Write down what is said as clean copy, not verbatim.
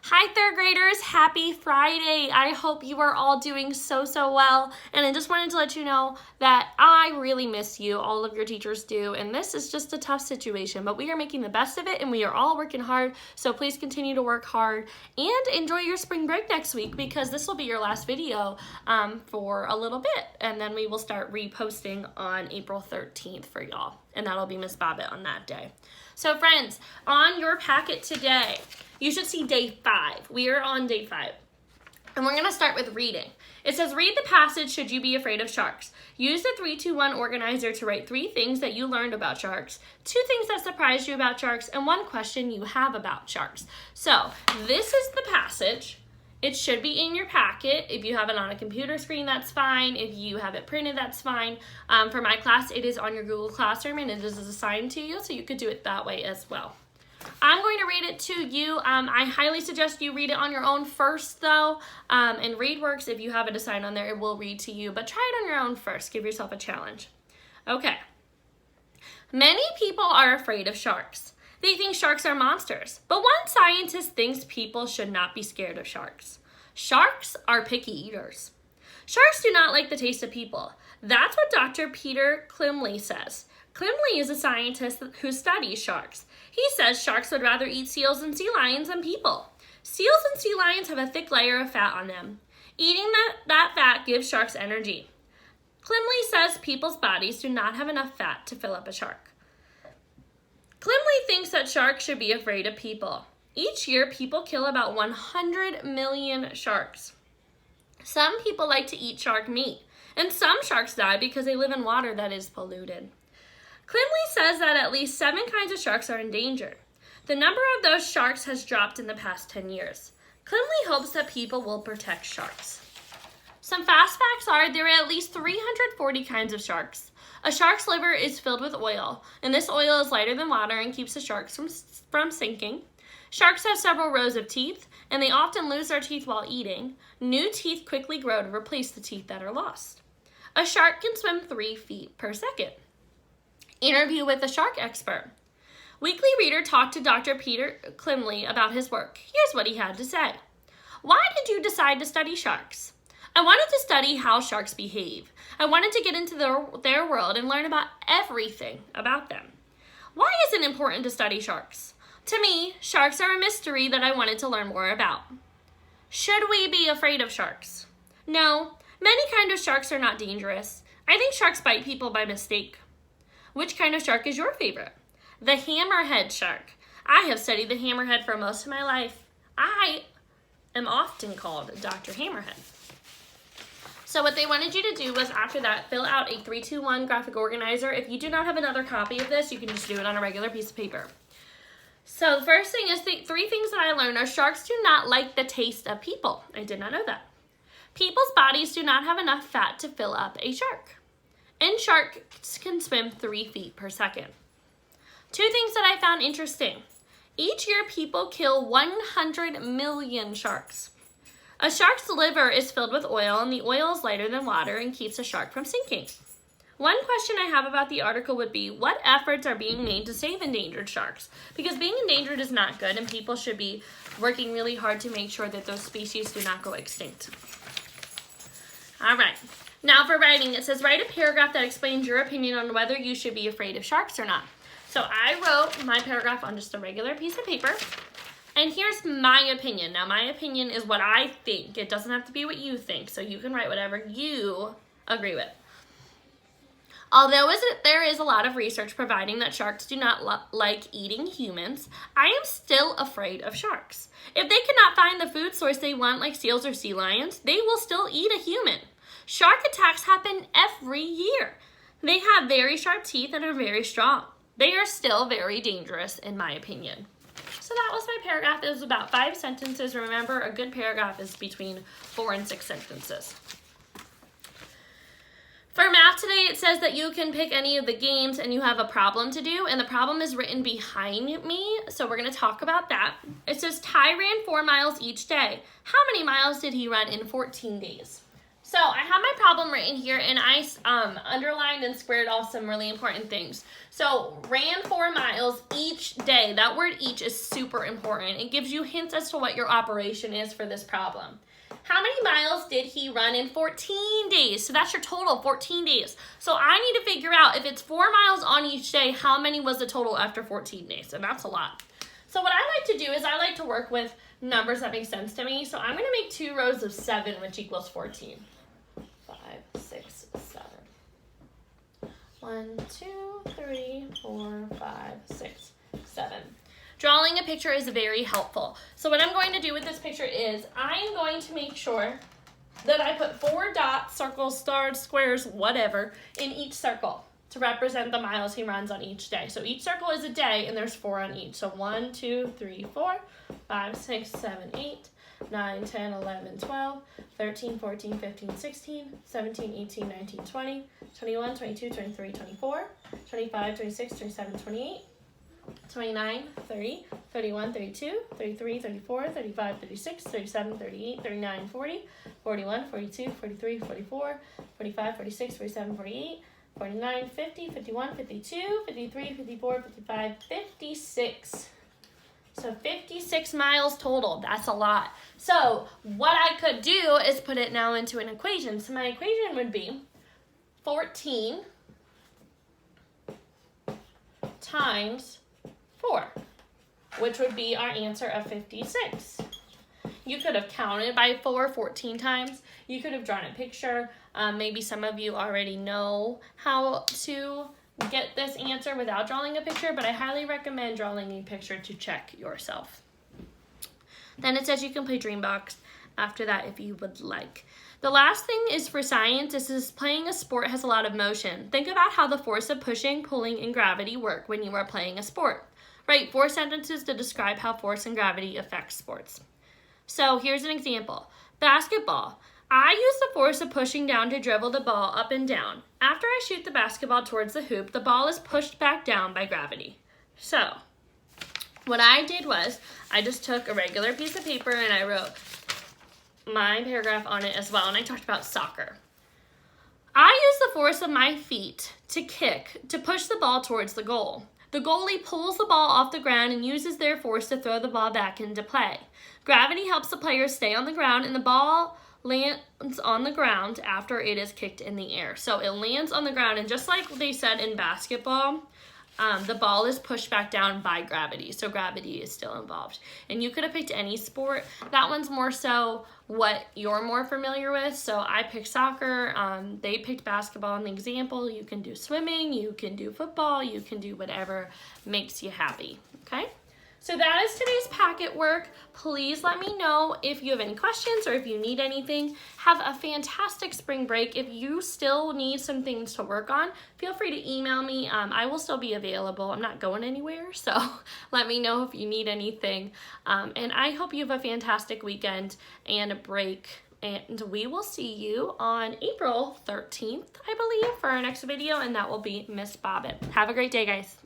Hi third graders, happy Friday. I hope you are all doing so well. And I just wanted to let you know that I really miss you. All of your teachers do. And this is just a tough situation, but we are making the best of it and we are all working hard. So please continue to work hard and enjoy your spring break next week because this will be your last video for a little bit. And then we will start reposting on April 13th for y'all. And that'll be Miss Bobbitt on that day. So friends, on your packet today, you should see day 5. We are on day 5. And we're going to start with reading. It says, read the passage, Should You Be Afraid of Sharks? Use the 3-2-1 organizer to write 3 things that you learned about sharks, 2 things that surprised you about sharks, and 1 question you have about sharks. So this is the passage. It should be in your packet. If you have it on a computer screen, that's fine. If you have it printed, that's fine. For my class, it is on your Google Classroom and it is assigned to you, so you could do it that way as well. I'm going to read it to you. I highly suggest you read it on your own first, though. And ReadWorks, if you have it assigned on there, it will read to you. But try it on your own first. Give yourself a challenge. Okay. Many people are afraid of sharks. They think sharks are monsters. But one scientist thinks people should not be scared of sharks. Sharks are picky eaters. Sharks do not like the taste of people. That's what Dr. Peter Klimley says. Klimley is a scientist who studies sharks. He says sharks would rather eat seals and sea lions than people. Seals and sea lions have a thick layer of fat on them. Eating that fat gives sharks energy. Klimley says people's bodies do not have enough fat to fill up a shark. Klimley thinks that sharks should be afraid of people. Each year, people kill about 100 million sharks. Some people like to eat shark meat, and some sharks die because they live in water that is polluted. Klimley says that at least 7 kinds of sharks are endangered. The number of those sharks has dropped in the past 10 years. Klimley hopes that people will protect sharks. Some fast facts are there are at least 340 kinds of sharks. A shark's liver is filled with oil, and this oil is lighter than water and keeps the sharks from sinking. Sharks have several rows of teeth, and they often lose their teeth while eating. New teeth quickly grow to replace the teeth that are lost. A shark can swim 3 feet per second. Interview with a shark expert. Weekly Reader talked to Dr. Peter Klimley about his work. Here's what he had to say. Why did you decide to study sharks? I wanted to study how sharks behave. I wanted to get into their world and learn about everything about them. Why is it important to study sharks? To me, sharks are a mystery that I wanted to learn more about. Should we be afraid of sharks? No, many kinds of sharks are not dangerous. I think sharks bite people by mistake. Which kind of shark is your favorite? The hammerhead shark. I have studied the hammerhead for most of my life. I am often called Dr. Hammerhead. So what they wanted you to do was after that, fill out a 3-2-1 graphic organizer. If you do not have another copy of this, you can just do it on a regular piece of paper. So the first thing is the 3 things that I learned are sharks do not like the taste of people. I did not know that. People's bodies do not have enough fat to fill up a shark. And sharks can swim 3 feet per second. 2 things that I found interesting. Each year, people kill 100 million sharks. A shark's liver is filled with oil, and the oil is lighter than water and keeps a shark from sinking. One question I have about the article would be, what efforts are being made to save endangered sharks? Because being endangered is not good, and people should be working really hard to make sure that those species do not go extinct. All right. Now for writing, it says, write a paragraph that explains your opinion on whether you should be afraid of sharks or not. So I wrote my paragraph on just a regular piece of paper. And here's my opinion. Now my opinion is what I think. It doesn't have to be what you think. So you can write whatever you agree with. Although there is a lot of research providing that sharks do not like eating humans, I am still afraid of sharks. If they cannot find the food source they want, like seals or sea lions, they will still eat a human. Shark attacks happen every year. They have very sharp teeth and are very strong. They are still very dangerous, in my opinion. So that was my paragraph. It was about 5 sentences. Remember, a good paragraph is between 4 and 6 sentences. For math today, it says that you can pick any of the games and you have a problem to do, and the problem is written behind me, so we're going to talk about that. It says Ty ran 4 miles each day. How many miles did he run in 14 days? So I have my problem written here, and I underlined and squared off some really important things. So ran 4 miles each day. That word each is super important. It gives you hints as to what your operation is for this problem. How many miles did he run in 14 days? So that's your total, 14 days. So I need to figure out if it's 4 miles on each day, how many was the total after 14 days? And that's a lot. So what I like to do is I like to work with numbers that make sense to me. So I'm going to make 2 rows of 7, which equals 14. 5, 6, 7. 1, 2, 3, 4, 5, 6, 7. Drawing a picture is very helpful. So what I'm going to do with this picture is I'm going to make sure that I put 4 dots, circles, stars, squares, whatever, in each circle to represent the miles he runs on each day. So each circle is a day, and there's 4 on each. So 1, 2, 3, 4, 5, 6, 7, 8, 9, 10, 11, 12, 13, 14, 15, 16, 17, 18, 19, 20, 21, 22, 23, 24, 25, 26, 27, 28, 29, 30, 31, 32, 33, 34, 35, 36, 37, 38, 39, 40, 41, 42, 43, 44, 45, 46, 47, 48, 49, 50, 51, 52, 53, 54, 55, 56. So 56 miles total. That's a lot. So what I could do is put it now into an equation. So my equation would be 14 times 4, which would be our answer of 56. You could have counted by 14 times. You could have drawn a picture. Maybe some of you already know how to get this answer without drawing a picture, but I highly recommend drawing a picture to check yourself. Then it says you can play Dreambox after that if you would like. The last thing is for science. This is playing a sport has a lot of motion. Think about how the force of pushing, pulling, and gravity work when you are playing a sport. Write 4 sentences to describe how force and gravity affect sports. So here's an example. Basketball. I use the force of pushing down to dribble the ball up and down. After I shoot the basketball towards the hoop, the ball is pushed back down by gravity. So what I did was I just took a regular piece of paper and I wrote my paragraph on it as well, and I talked about soccer. I use the force of my feet to kick to push the ball towards the goal. The goalie pulls the ball off the ground and uses their force to throw the ball back into play. Gravity helps the player stay on the ground, and the ball lands on the ground after it is kicked in the air. So it lands on the ground, and just like they said in basketball, the ball is pushed back down by gravity. So gravity is still involved. And you could have picked any sport. That one's more so what you're more familiar with. So I picked soccer. They picked basketball in the example. You can do swimming. You can do football. You can do whatever makes you happy. Okay? So that is today's packet work. Please let me know if you have any questions or if you need anything. Have a fantastic spring break. If you still need some things to work on, feel free to email me. I will still be available. I'm not going anywhere, so let me know if you need anything. And I hope you have a fantastic weekend and a break. And we will see you on April 13th, I believe, for our next video, and that will be Miss Bobbitt. Have a great day, guys.